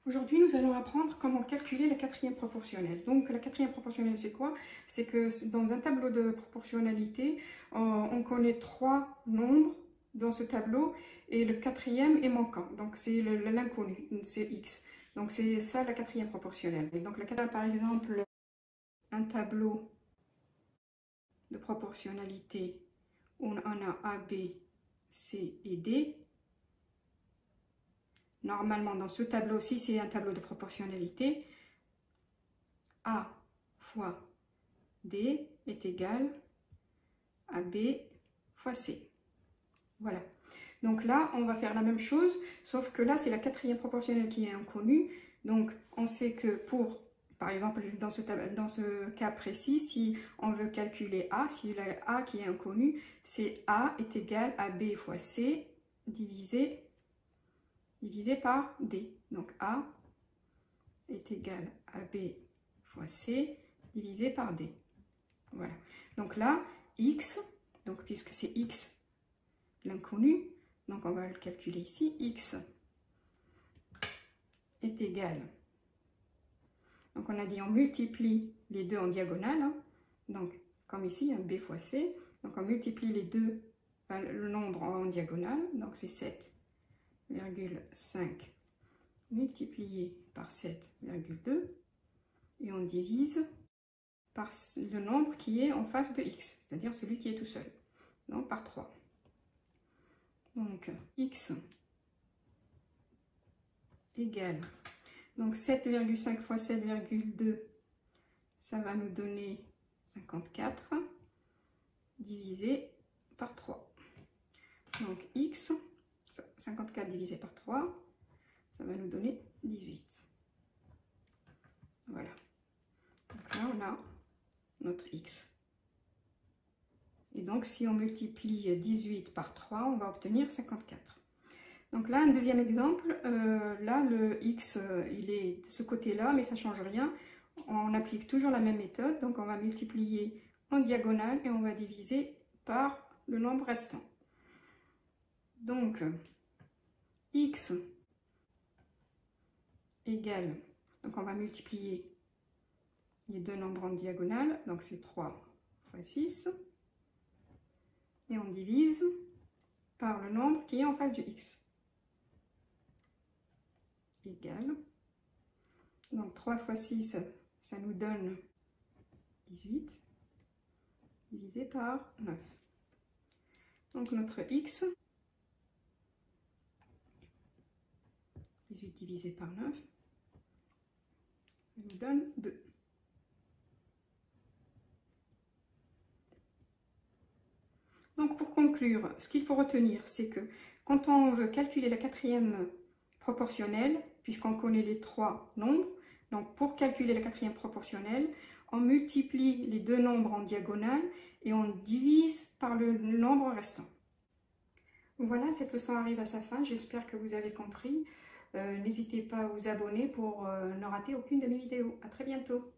Aujourd'hui, nous allons apprendre comment calculer la quatrième proportionnelle. Donc, la quatrième proportionnelle, c'est quoi? C'est que dans un tableau de proportionnalité, on connaît trois nombres dans ce tableau et le quatrième est manquant. Donc, c'est l'inconnu, c'est x. Donc, c'est ça la quatrième proportionnelle. Et donc, par exemple, un tableau de proportionnalité où on a A, B, C et D. Normalement, dans ce tableau-ci, c'est un tableau de proportionnalité. A fois D est égal à B fois C. Voilà. Donc là, on va faire la même chose, sauf que là, c'est la quatrième proportionnelle qui est inconnue. Donc, on sait que pour, par exemple, dans ce cas précis, si on veut calculer A, si la A qui est inconnue, c'est A est égal à B fois C divisé par D. Donc A est égal à B fois C divisé par D. Voilà. Donc là, X, donc puisque c'est X l'inconnu, donc on va le calculer ici, X est égal. Donc on a dit on multiplie les deux en diagonale, hein. Donc comme ici, B fois C, donc on multiplie les deux, enfin, le nombre en diagonale, donc c'est 7,5 multiplié par 7,2 et on divise par le nombre qui est en face de x, c'est-à-dire celui qui est tout seul, donc par 3. Donc x égale, donc 7,5 fois 7,2, ça va nous donner 54 divisé par 3. Donc x, 54 divisé par 3, ça va nous donner 18. Voilà. Donc là, on a notre x. Et donc, si on multiplie 18 par 3, on va obtenir 54. Donc là, un deuxième exemple. Là, le x, il est de ce côté-là, mais ça ne change rien. On applique toujours la même méthode. Donc, on va multiplier en diagonale et on va diviser par le nombre restant. Donc, x égale, donc on va multiplier les deux nombres en diagonale, donc c'est 3 fois 6, et on divise par le nombre qui est en face du x, égale, donc 3 fois 6, ça nous donne 18, divisé par 9. Donc notre x, 18 divisé par 9, ça nous donne 2. Donc pour conclure, ce qu'il faut retenir, c'est que quand on veut calculer la quatrième proportionnelle, puisqu'on connaît les trois nombres, donc pour calculer la quatrième proportionnelle, on multiplie les deux nombres en diagonale et on divise par le nombre restant. Voilà, cette leçon arrive à sa fin, j'espère que vous avez compris. N'hésitez pas à vous abonner pour ne rater aucune de mes vidéos. À très bientôt.